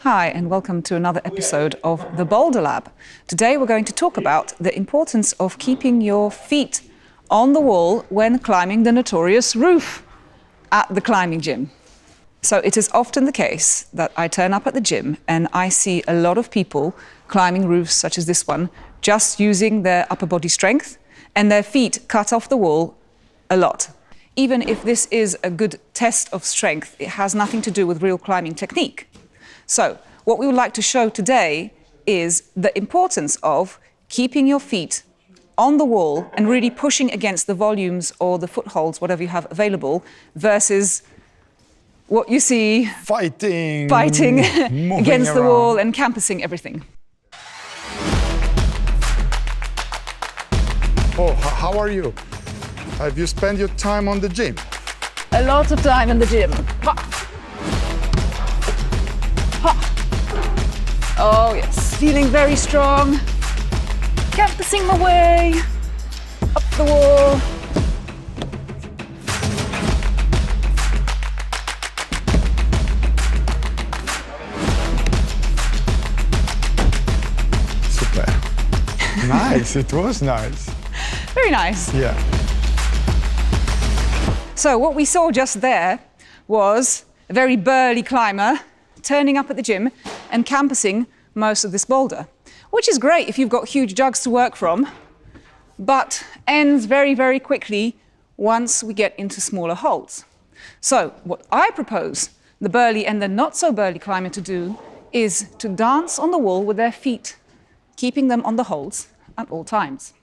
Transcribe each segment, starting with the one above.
Hi, and welcome to another episode of the Boulder Lab. Today we're going to talk about the importance of keeping your feet on the wall when climbing the notorious roof at the climbing gym. So it is often the case that I turn up at the gym and I see a lot of people climbing roofs such as this one, just using their upper body strength and their feet cut off the wall a lot. Even if this is a good test of strength, it has nothing to do with real climbing technique. So what we would like to show today is the importance of keeping your feet on the wall and really pushing against the volumes or the footholds, whatever you have available, versus what you see fighting against the wall and campusing everything. Oh, how are you? Have you spent your time on the gym? A lot of time in the gym. Ha. Ha. Oh yes, feeling very strong. Campusing my way up the wall. Super. Nice, it was nice. Very nice. Yeah. So what we saw just there was a very burly climber turning up at the gym and campusing most of this boulder, which is great if you've got huge jugs to work from, but ends very, very quickly once we get into smaller holds. So what I propose the burly and the not so burly climber to do is to dance on the wall with their feet, keeping them on the holds at all times.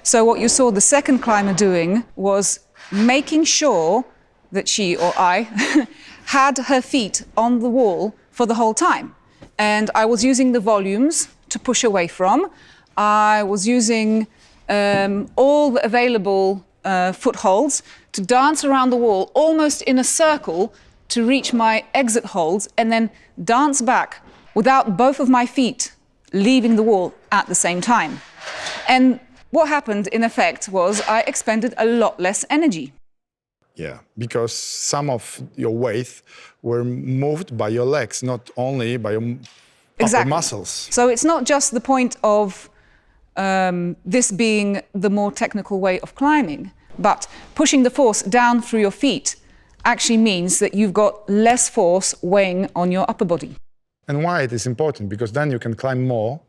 So what you saw the second climber doing was making sure that she or I had her feet on the wall for the whole time. And I was using the volumes to push away from. I was using all the available footholds to dance around the wall almost in a circle to reach my exit holds and then dance back without both of my feet leaving the wall at the same time. And what happened, in effect, was I expended a lot less energy. Yeah, because some of your weight were moved by your legs, not only by your upper muscles. So it's not just the point of this being the more technical way of climbing, but pushing the force down through your feet actually means that you've got less force weighing on your upper body. And why it is important? Because then you can climb more,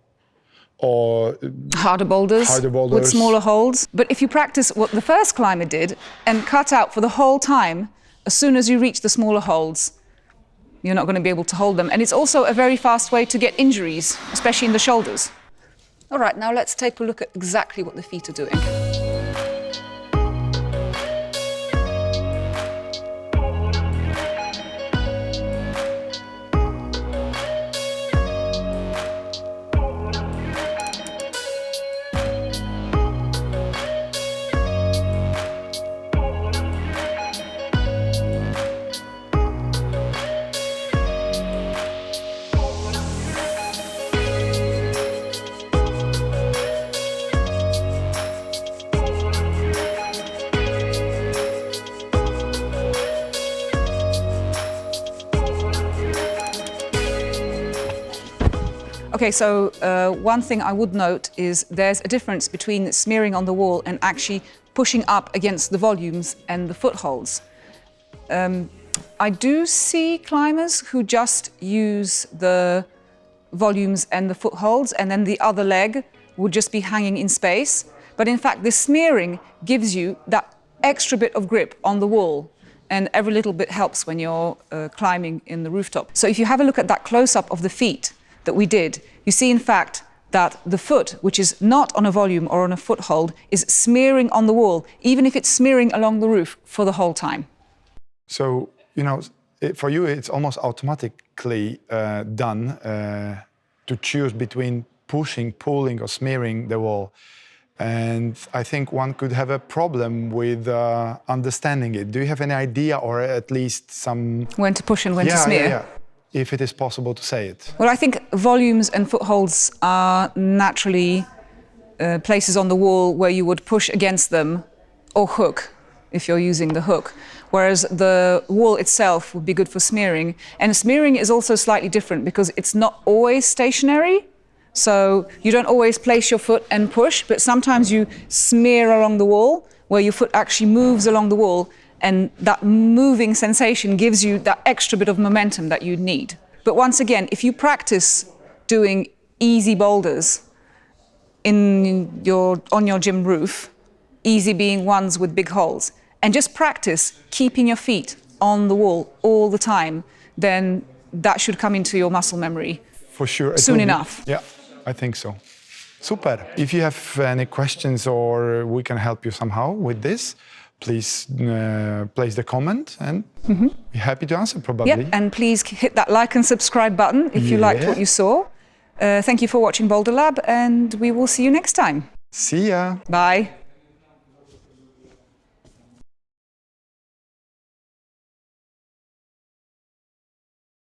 or harder boulders with smaller holds. But if you practice what the first climber did and cut out for the whole time, as soon as you reach the smaller holds, you're not going to be able to hold them. And it's also a very fast way to get injuries, especially in the shoulders. All right, now let's take a look at exactly what the feet are doing. Okay, so one thing I would note is there's a difference between smearing on the wall and actually pushing up against the volumes and the footholds. I do see climbers who just use the volumes and the footholds and then the other leg would just be hanging in space. But in fact, this smearing gives you that extra bit of grip on the wall. And every little bit helps when you're climbing in the rooftop. So if you have a look at that close-up of the feet that we did, you see in fact that the foot, which is not on a volume or on a foothold, is smearing on the wall, even if it's smearing along the roof for the whole time. So, you know, for you, it's almost automatically done to choose between pushing, pulling, or smearing the wall. And I think one could have a problem with understanding it. Do you have any idea, or at least some... When to push and when to smear? Yeah. If it is possible to say it. Well, I think volumes and footholds are naturally places on the wall where you would push against them or hook, if you're using the hook. Whereas the wall itself would be good for smearing. And smearing is also slightly different because it's not always stationary. So you don't always place your foot and push, but sometimes you smear along the wall where your foot actually moves along the wall, and that moving sensation gives you that extra bit of momentum that you need. But once again, if you practice doing easy boulders on your gym roof, easy being ones with big holes, and just practice keeping your feet on the wall all the time, then that should come into your muscle memory. For sure. Soon enough. Yeah, I think so. Super. If you have any questions or we can help you somehow with this, please place the comment and be happy to answer probably. Yep, and please hit that like and subscribe button if you liked what you saw. Thank you for watching Boulder Lab, and we will see you next time. See ya. Bye.